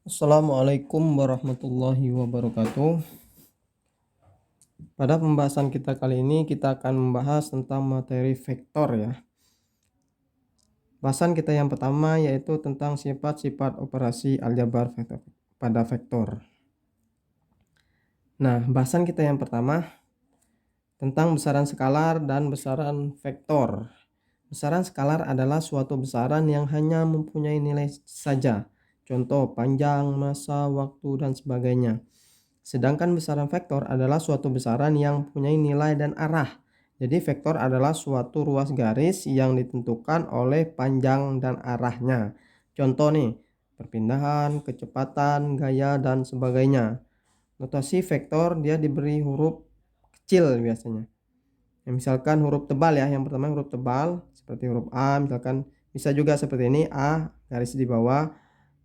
Assalamualaikum warahmatullahi wabarakatuh. Pada pembahasan kita kali ini kita akan membahas tentang materi vektor ya. Bahasan kita yang pertama yaitu tentang sifat-sifat operasi aljabar pada vektor. Nah, bahasan kita yang pertama tentang besaran skalar dan besaran vektor. Besaran skalar adalah suatu besaran yang hanya mempunyai nilai saja. Contoh panjang, masa, waktu, dan sebagainya. Sedangkan besaran vektor adalah suatu besaran yang mempunyai nilai dan arah. Jadi vektor adalah suatu ruas garis yang ditentukan oleh panjang dan arahnya. Contoh nih, perpindahan, kecepatan, gaya, dan sebagainya. Notasi vektor dia diberi huruf kecil biasanya. Misalkan huruf tebal ya, yang pertama huruf tebal seperti huruf A, misalkan bisa juga seperti ini, A garis di bawah,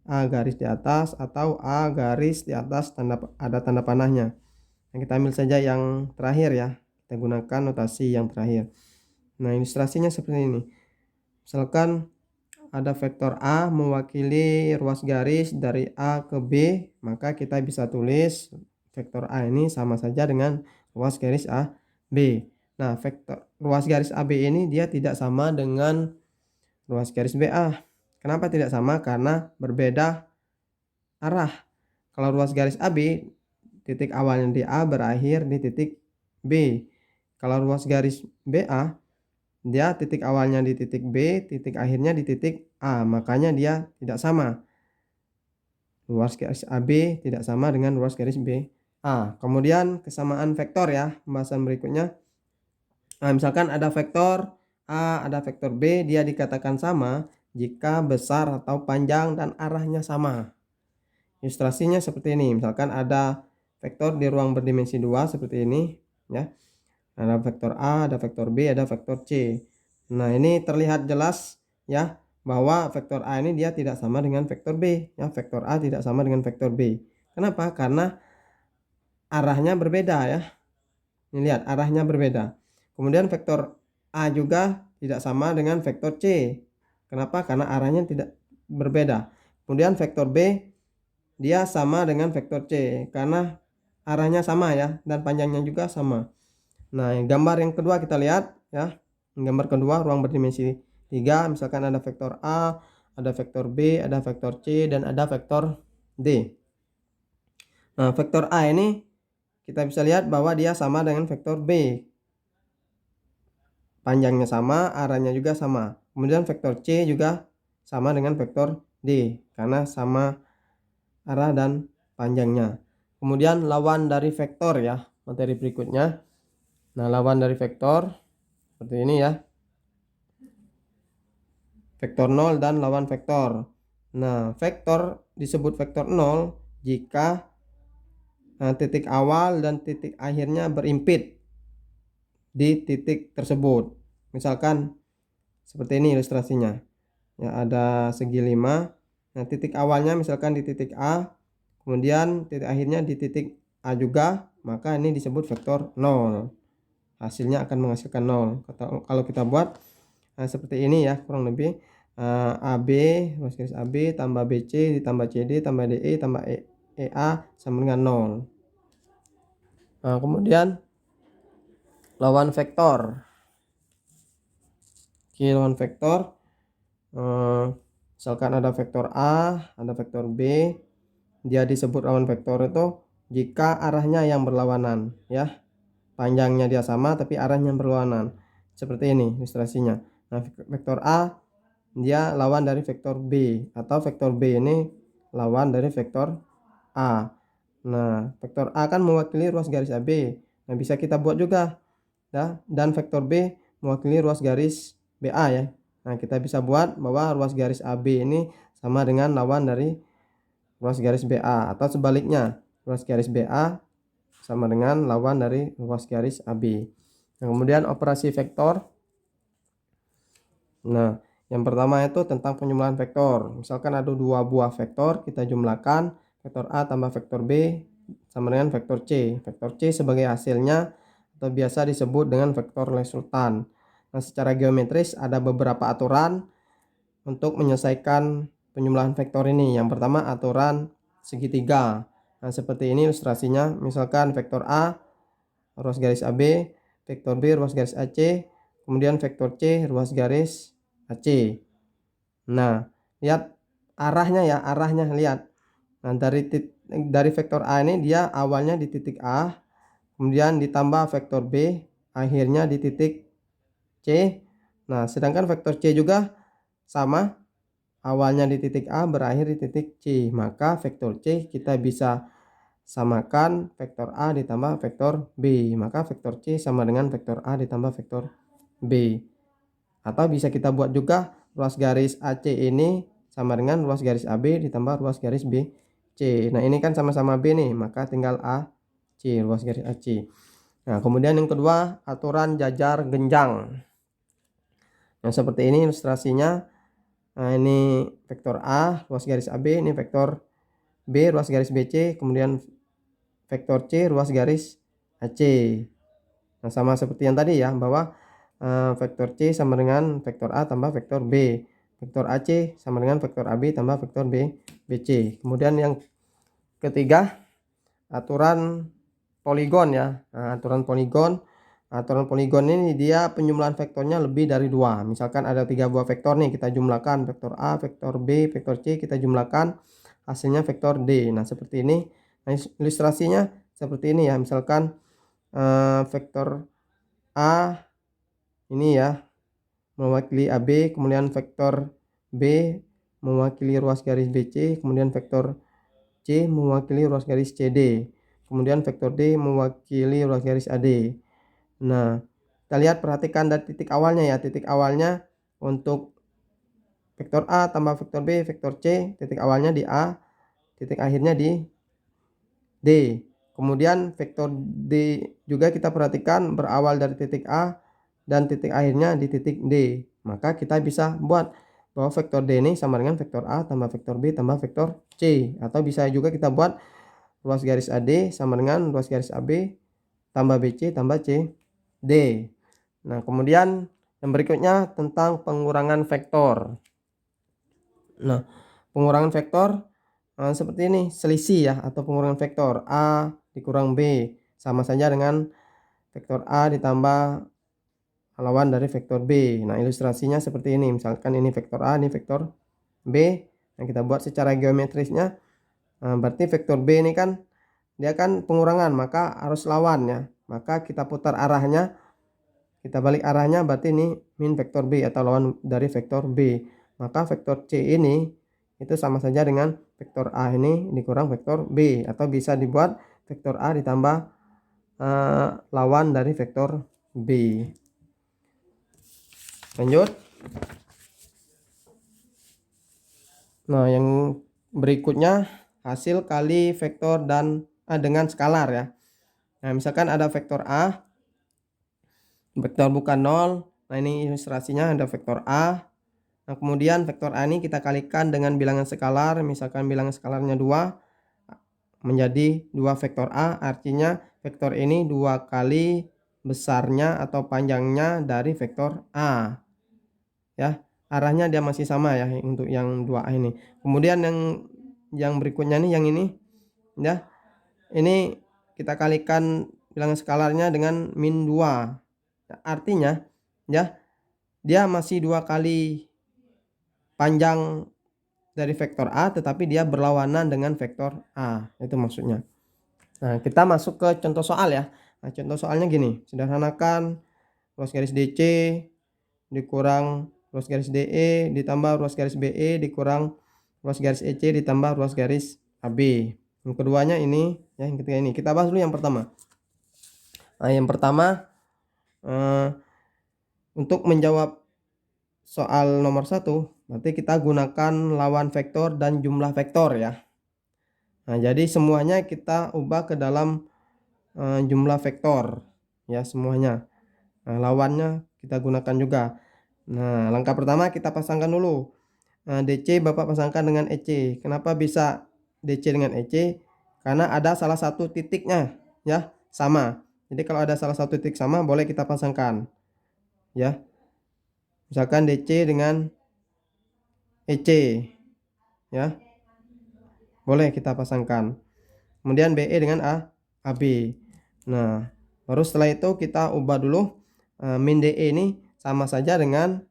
A garis di atas, atau A garis di atas ada tanda panahnya. Yang kita ambil saja yang terakhir ya, kita gunakan notasi yang terakhir. Nah, ilustrasinya seperti ini. Misalkan ada vektor A mewakili ruas garis dari A ke B, maka kita bisa tulis vektor A ini sama saja dengan ruas garis A B. Nah, vektor ruas garis AB ini dia tidak sama dengan ruas garis BA. Kenapa tidak sama? Karena berbeda arah. Kalau ruas garis AB, titik awalnya di A berakhir di titik B. Kalau ruas garis BA, dia titik awalnya di titik B, titik akhirnya di titik A. Makanya dia tidak sama. Ruas garis AB tidak sama dengan ruas garis BA. Kemudian kesamaan vektor ya, pembahasan berikutnya. Nah, misalkan ada vektor A, ada vektor B, dia dikatakan sama jika besar atau panjang dan arahnya sama. Ilustrasinya seperti ini. Misalkan ada vektor di ruang berdimensi 2 seperti ini ya. Ada vektor A, ada vektor B, ada vektor C. Nah, ini terlihat jelas ya bahwa vektor A ini dia tidak sama dengan vektor B ya. Vektor A tidak sama dengan vektor B. Kenapa? Karena arahnya berbeda ya. Ini lihat, arahnya berbeda. Kemudian vektor A juga tidak sama dengan vektor C. Kenapa? Karena arahnya tidak berbeda. Kemudian vektor B dia sama dengan vektor C karena arahnya sama ya dan panjangnya juga sama. Nah, gambar yang kedua kita lihat ya. Gambar kedua ruang berdimensi 3, misalkan ada vektor A, ada vektor B, ada vektor C, dan ada vektor D. Nah, vektor A ini kita bisa lihat bahwa dia sama dengan vektor B. Panjangnya sama, arahnya juga sama. Kemudian vektor C juga sama dengan vektor D karena sama arah dan panjangnya. Kemudian lawan dari vektor ya, materi berikutnya. Nah, lawan dari vektor seperti ini ya. Vektor 0 dan lawan vektor. Nah, vektor disebut vektor 0 jika titik awal dan titik akhirnya berimpit di titik tersebut. Misalkan seperti ini ilustrasinya. Ya, ada segi 5. Nah, titik awalnya misalkan di titik A, kemudian titik akhirnya di titik A juga, maka ini disebut vektor 0. Hasilnya akan menghasilkan 0. Kalau kita buat seperti ini ya, kurang lebih AB, ruas garis AB tambah BC ditambah CD tambah DE tambah EA sama dengan 0. Nah, kemudian lawan vektor. Oke, lawan vektor. Misalkan ada vektor A, ada vektor B. Dia disebut lawan vektor itu jika arahnya yang berlawanan ya. Panjangnya dia sama tapi arahnya berlawanan. Seperti ini ilustrasinya. Nah, vektor A dia lawan dari vektor B, atau vektor B ini lawan dari vektor A. Nah, vektor A kan mewakili ruas garis AB. Nah, bisa kita buat juga ya, dan vektor B mewakili ruas garis BA ya. Nah, kita bisa buat bahwa ruas garis AB ini sama dengan lawan dari ruas garis BA, atau sebaliknya, ruas garis BA sama dengan lawan dari ruas garis AB. Nah, kemudian operasi vektor. Nah, yang pertama itu tentang penjumlahan vektor. Misalkan ada dua buah vektor, kita jumlahkan vektor A tambah vektor B sama dengan vektor C. Vektor C sebagai hasilnya atau biasa disebut dengan vektor resultan. Nah, secara geometris ada beberapa aturan untuk menyelesaikan penjumlahan vektor ini. Yang pertama aturan segitiga. Nah, seperti ini ilustrasinya. Misalkan vektor A ruas garis AB, vektor B ruas garis AC, kemudian vektor C ruas garis AC. Nah, lihat arahnya ya, arahnya lihat. Nah, dari vektor A ini dia awalnya di titik A, kemudian ditambah vektor B, akhirnya di titik C. Nah, sedangkan vektor C juga sama, awalnya di titik A, berakhir di titik C. Maka vektor C kita bisa samakan vektor A ditambah vektor B. Maka vektor C sama dengan vektor A ditambah vektor B. Atau bisa kita buat juga ruas garis AC ini sama dengan ruas garis AB ditambah ruas garis BC. Nah, ini kan sama-sama B nih, maka tinggal AC, ruas garis AC. Nah, kemudian yang kedua, aturan jajar genjang. Yang seperti ini ilustrasinya. Nah, ini vektor A, ruas garis AB, ini vektor B, ruas garis BC, kemudian vektor C, ruas garis AC. Nah, sama seperti yang tadi ya, bahwa vektor C sama dengan vektor A tambah vektor B. Vektor AC sama dengan vektor AB tambah vektor BC. Kemudian yang ketiga, aturan poligon ya. Nah, aturan poligon. Aturan poligon ini dia penjumlahan vektornya lebih dari 2. Misalkan ada 3 buah vektor nih, kita jumlahkan vektor A, vektor B, vektor C, kita jumlahkan hasilnya vektor D. Nah, seperti ini. Nah, ilustrasinya seperti ini ya. Misalkan vektor A ini ya mewakili AB, kemudian vektor B mewakili ruas garis BC, kemudian vektor C mewakili ruas garis CD, kemudian vektor D mewakili ruas garis AD. Nah, kita lihat, perhatikan dari titik awalnya ya. Titik awalnya untuk vektor A tambah vektor B, vektor C, titik awalnya di A, titik akhirnya di D. Kemudian vektor D juga kita perhatikan berawal dari titik A dan titik akhirnya di titik D. Maka kita bisa buat bahwa vektor D ini sama dengan vektor A tambah vektor B tambah vektor C. Atau bisa juga kita buat ruas garis AD sama dengan ruas garis AB tambah BC tambah CD. Nah, kemudian yang berikutnya tentang pengurangan vektor. Nah, pengurangan vektor seperti ini, selisih ya, atau pengurangan vektor A dikurang B sama saja dengan vektor A ditambah lawan dari vektor B. Nah, ilustrasinya seperti ini. Misalkan ini vektor A, ini vektor B. Nah, kita buat secara geometrisnya. Nah, berarti vektor B ini kan dia kan pengurangan, maka harus lawan ya. Maka kita putar arahnya, kita balik arahnya, berarti ini min vektor B atau lawan dari vektor B. Maka vektor C ini itu sama saja dengan vektor A ini dikurang vektor B. Atau bisa dibuat vektor A ditambah lawan dari vektor B. Lanjut. Nah, yang berikutnya hasil kali vektor dan dengan skalar ya. Nah, misalkan ada vektor A, vektor bukan 0. Nah, ini ilustrasinya ada vektor A. Nah, kemudian vektor A ini kita kalikan dengan bilangan skalar. Misalkan bilangan skalarnya 2 menjadi 2 vektor A. Artinya vektor ini 2 kali besarnya atau panjangnya dari vektor A. Ya, arahnya dia masih sama ya untuk yang 2A ini. Kemudian yang berikutnya nih, yang ini ya. Ini kita kalikan bilangan skalarnya dengan min 2. Nah, artinya ya dia masih 2 kali panjang dari vektor A, tetapi dia berlawanan dengan vektor A. Itu maksudnya. Nah, kita masuk ke contoh soal ya. Nah, contoh soalnya gini, sederhanakan ruas garis DC dikurang ruas garis DE ditambah ruas garis BE dikurang ruas garis EC ditambah ruas garis AB. Yang keduanya ini ya, yang ketiga ini. Kita bahas dulu yang pertama. Nah, yang pertama untuk menjawab soal nomor 1, berarti kita gunakan lawan vektor dan jumlah vektor ya. Nah, jadi semuanya kita ubah ke dalam jumlah vektor ya, semuanya. Nah, lawannya kita gunakan juga. Nah, langkah pertama kita pasangkan dulu. DC Bapak pasangkan dengan EC. Kenapa bisa DC dengan EC? Karena ada salah satu titiknya ya sama. Jadi kalau ada salah satu titik sama, boleh kita pasangkan ya. Misalkan DC dengan EC ya. boleh kita pasangkan. Kemudian BE dengan AB. Nah, baru setelah itu kita ubah dulu min DE ini sama saja dengan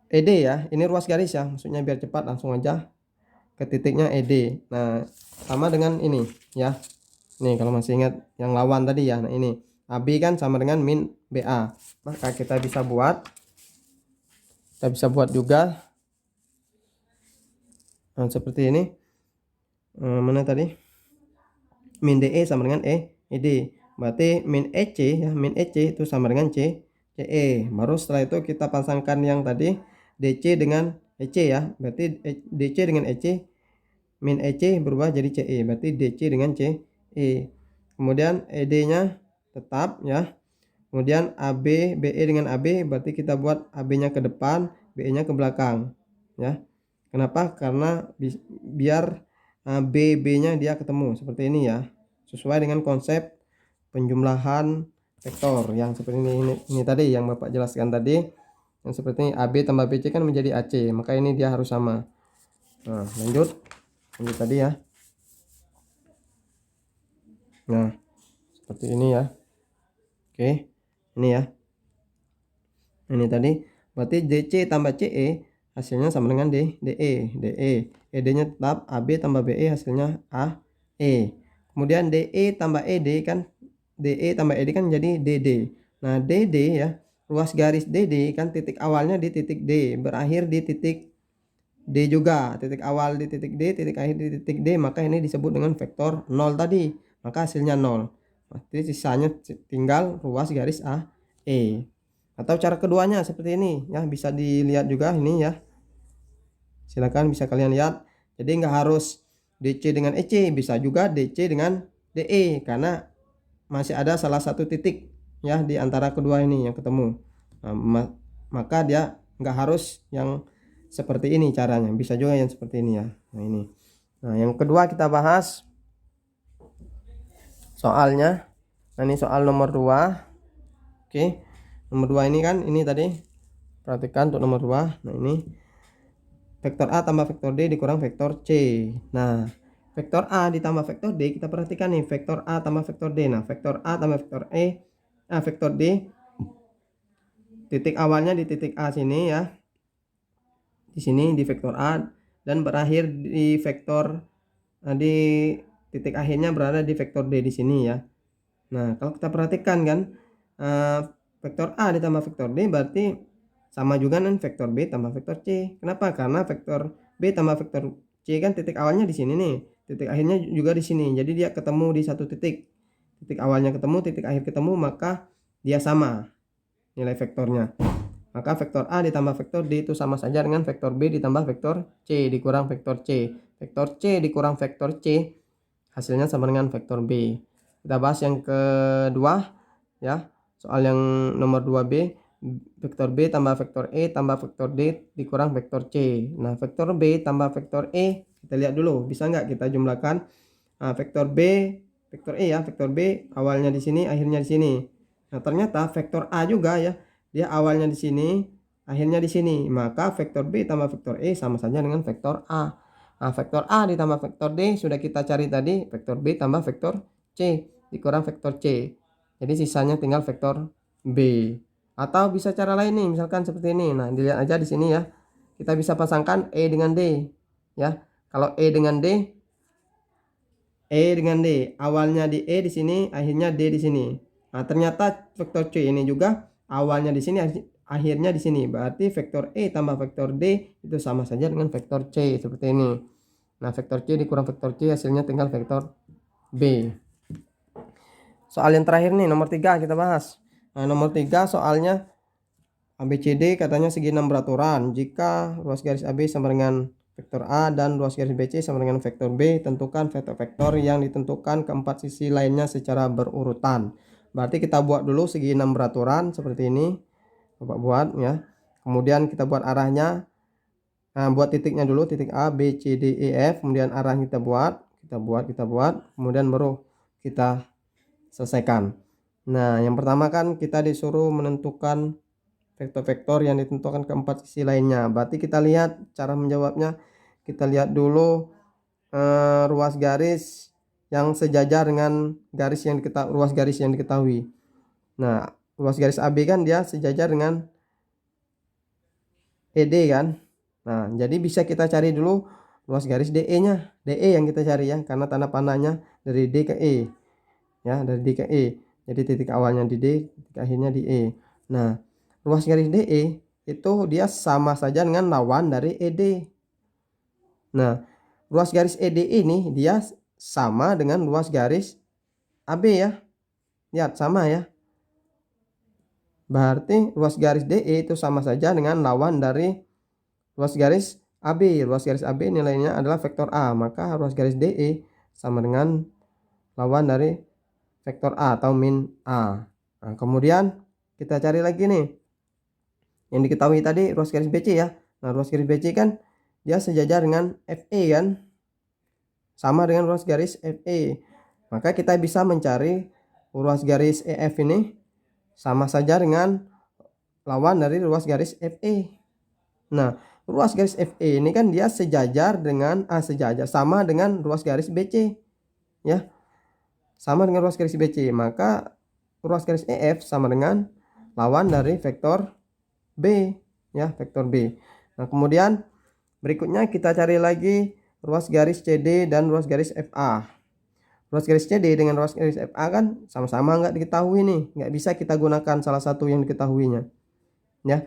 ED ya. Ini ruas garis ya, maksudnya biar cepat langsung aja ke titiknya ED. Nah, sama dengan ini ya. Nih kalau masih ingat yang lawan tadi ya. Nah, ini AB kan sama dengan min BA. Maka kita bisa buat juga seperti ini. Mana tadi? Min DE sama dengan ED. Berarti min EC ya, min EC itu sama dengan CE. Baru setelah itu kita pasangkan yang tadi DC dengan EC ya. Berarti DC dengan EC, min EC berubah jadi CE. Berarti DC dengan CE. Kemudian ED-nya tetap ya. Kemudian AB, BE dengan AB berarti kita buat AB-nya ke depan, BE-nya ke belakang ya. Kenapa? Karena biar BB-nya dia ketemu seperti ini ya. Sesuai dengan konsep penjumlahan vektor yang seperti ini tadi yang Bapak jelaskan tadi. Yang seperti ini AB tambah BC kan menjadi AC, maka ini dia harus sama. Nah, lanjut tadi ya. Nah, seperti ini ya. Oke, ini ya. Ini tadi berarti DC tambah CE hasilnya sama dengan DE. ED-nya tetap AB tambah BE hasilnya AE. Kemudian DE tambah ED kan, DE tambah ED kan jadi DD. Nah, DD ya, ruas garis DD kan titik awalnya di titik D, berakhir di titik D juga. Titik awal di titik D, titik akhir di titik D, maka ini disebut dengan vektor 0 tadi. Maka hasilnya 0. Berarti sisanya tinggal ruas garis AE. Atau cara keduanya seperti ini ya, bisa dilihat juga ini ya. Silakan bisa kalian lihat. Jadi nggak harus DC dengan EC, bisa juga DC dengan DE karena masih ada salah satu titik ya di antara kedua ini yang ketemu. Nah, maka dia nggak harus yang seperti ini caranya, bisa juga yang seperti ini ya. Nah, ini. Nah, yang kedua kita bahas soalnya. Nah, ini soal nomor 2. Oke. Nomor 2 ini kan ini tadi. Perhatikan untuk nomor 2. Nah, ini vektor A tambah vektor D dikurang vektor C. Nah, vektor A ditambah vektor D, kita perhatikan nih, vektor A tambah vektor D. Nah, vektor A tambah vektor vektor D, titik awalnya di titik A sini ya. Di sini di vektor A dan berakhir di vektor di titik akhirnya berada di vektor D di sini ya. Nah, kalau kita perhatikan kan vektor A ditambah vektor D berarti sama juga dengan vektor B tambah vektor C. Kenapa? Karena vektor B tambah vektor C kan titik awalnya di sini nih, titik akhirnya juga di sini. Jadi dia ketemu di satu titik. Titik awalnya ketemu, titik akhir ketemu, maka dia sama nilai vektornya. Maka vektor A ditambah vektor D itu sama saja dengan vektor B ditambah vektor C dikurang vektor C. Vektor C dikurang vektor C hasilnya sama dengan vektor B. Kita bahas yang kedua ya. Soal yang nomor 2B, vektor B tambah vektor E tambah vektor D dikurang vektor C. Nah, vektor B tambah vektor E, kita lihat dulu bisa nggak kita jumlahkan. Nah, vektor B, vektor E ya, vektor B awalnya di sini, akhirnya di sini. Nah, ternyata vektor A juga ya, dia awalnya di sini, akhirnya di sini. Maka vektor B tambah vektor E sama saja dengan vektor A. Nah, vektor A ditambah vektor D sudah kita cari tadi, vektor B tambah vektor C dikurang vektor C. Jadi sisanya tinggal vektor B. Atau bisa cara lain nih, misalkan seperti ini. Nah, dilihat aja di sini ya. Kita bisa pasangkan E dengan D ya. Kalau E dengan D, awalnya di E di sini, akhirnya D di sini. Nah, ternyata vektor C ini juga awalnya di sini, akhirnya di sini. Berarti vektor E tambah vektor D itu sama saja dengan vektor C seperti ini. Nah, vektor C dikurang vektor C hasilnya tinggal vektor B. Soal yang terakhir nih, nomor 3 kita bahas. Nah, nomor 3 soalnya ABCD katanya segi 6 beraturan. Jika ruas garis AB sama dengan vektor A dan ruas garis BC sama dengan vektor B, tentukan vektor-vektor yang ditentukan keempat sisi lainnya secara berurutan. Berarti kita buat dulu segi 6 beraturan seperti ini. Bapak buat ya. Kemudian kita buat arahnya. Nah, buat titiknya dulu, titik A, B, C, D, E, F. Kemudian arahnya kita buat. Kemudian baru kita selesaikan. Nah, yang pertama kan kita disuruh menentukan vektor-vektor yang ditentukan keempat sisi lainnya. Berarti kita lihat cara menjawabnya. Kita lihat dulu ruas garis yang sejajar dengan ruas garis yang diketahui. Nah, ruas garis AB kan dia sejajar dengan ED kan. Nah, jadi bisa kita cari dulu ruas garis DE-nya. DE yang kita cari ya, karena tanda panahnya dari D ke E. Ya, dari D ke E. Jadi titik awalnya di D, titik akhirnya di E. Nah, ruas garis DE itu dia sama saja dengan lawan dari ED. Nah, ruas garis ED ini dia sama dengan ruas garis AB ya. Lihat, sama ya. Berarti ruas garis DE itu sama saja dengan lawan dari ruas garis AB. Ruas garis AB nilainya adalah vektor A, maka ruas garis DE sama dengan lawan dari vektor A atau min A. Nah, kemudian kita cari lagi nih. Yang diketahui tadi ruas garis BC ya. Nah, ruas garis BC kan dia sejajar dengan FE kan. Sama dengan ruas garis FE. Maka kita bisa mencari ruas garis EF ini sama saja dengan lawan dari ruas garis FE. Nah, ruas garis FE ini kan dia sejajar dengan sama dengan ruas garis BC. Ya. Sama dengan ruas garis BC, maka ruas garis EF sama dengan lawan dari vektor B, ya, vektor B. Nah, kemudian berikutnya kita cari lagi ruas garis CD dan ruas garis FA. Ruas garis CD dengan ruas garis FA kan sama-sama nggak diketahui nih, nggak bisa kita gunakan salah satu yang diketahuinya, ya.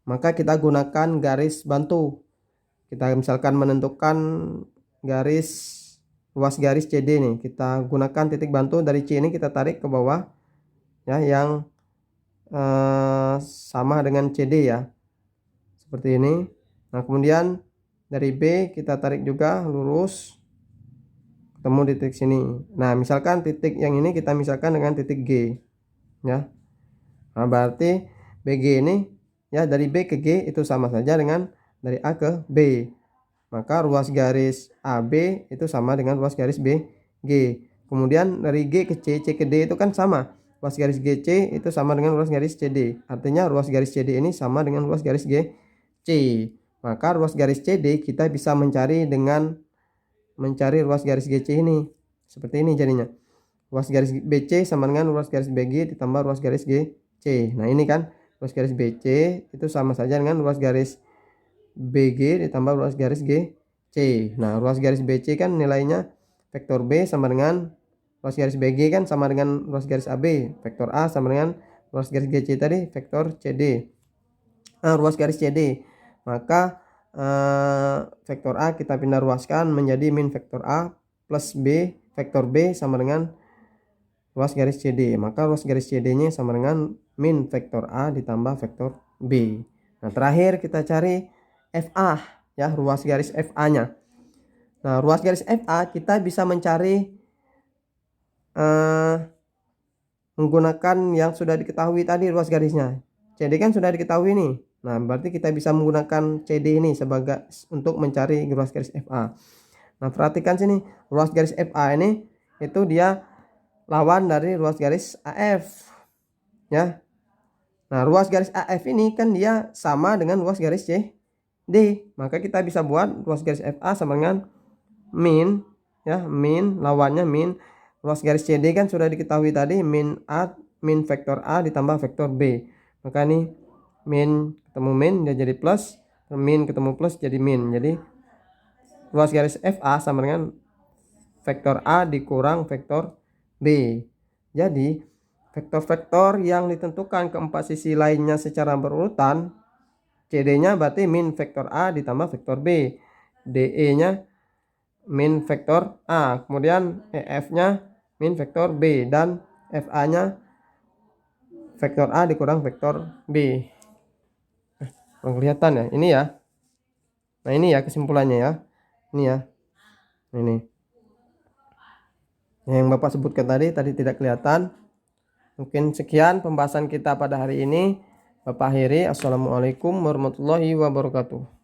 Maka kita gunakan garis bantu. Kita misalkan menentukan ruas garis CD nih, kita gunakan titik bantu dari C ini kita tarik ke bawah, ya, yang sama dengan CD ya, seperti ini. Nah, kemudian dari B kita tarik juga lurus ketemu di titik sini. Nah, misalkan titik yang ini kita misalkan dengan titik G, ya. Nah, berarti BG ini ya, dari B ke G itu sama saja dengan dari A ke B. Maka ruas garis AB itu sama dengan ruas garis BG. Kemudian dari G ke C, C ke D itu kan sama. Ruas garis GC itu sama dengan ruas garis CD. Artinya ruas garis CD ini sama dengan ruas garis GC. Maka ruas garis CD kita bisa mencari dengan mencari ruas garis GC ini. Seperti ini jadinya. Ruas garis BC sama dengan ruas garis BG ditambah ruas garis GC. Nah, ini kan ruas garis BC itu sama saja dengan ruas garis BG ditambah ruas garis GC. Nah, ruas garis BC kan nilainya vektor B sama dengan ruas garis BG kan sama dengan ruas garis AB. Vektor A sama dengan ruas garis GC tadi vektor CD. Nah, ruas garis CD. Maka vektor A kita pindah ruaskan menjadi min vektor A plus B vektor B sama dengan ruas garis CD. Maka ruas garis CD-nya sama dengan min vektor A ditambah vektor B. Nah, terakhir kita cari FA ya, ruas garis FA-nya. Nah, ruas garis FA kita bisa mencari menggunakan yang sudah diketahui tadi ruas garisnya. CD kan sudah diketahui nih. Nah, berarti kita bisa menggunakan CD ini sebagai untuk mencari ruas garis FA. Nah, perhatikan sini, ruas garis FA ini itu dia lawan dari ruas garis AF. Ya. Nah, ruas garis AF ini kan dia sama dengan ruas garis CD. Maka kita bisa buat ruas garis FA sama dengan min, ya, min lawannya min ruas garis CD kan sudah diketahui tadi min vektor A ditambah vektor B. Maka ini min ketemu min dia jadi plus, min ketemu plus jadi min. Jadi ruas garis FA sama dengan vektor A dikurang vektor B. Jadi vektor-vektor yang ditentukan keempat sisi lainnya secara berurutan, CD-nya berarti min vektor A ditambah vektor B, DE-nya min vektor A, kemudian EF-nya min vektor B, dan FA-nya vektor A dikurang vektor B. Belum kelihatan ya, ini ya. Nah, ini ya kesimpulannya ya. Ini ya. Ini. Yang Bapak sebutkan tadi tidak kelihatan. Mungkin sekian pembahasan kita pada hari ini. Bapak akhiri. Assalamualaikum warahmatullahi wabarakatuh.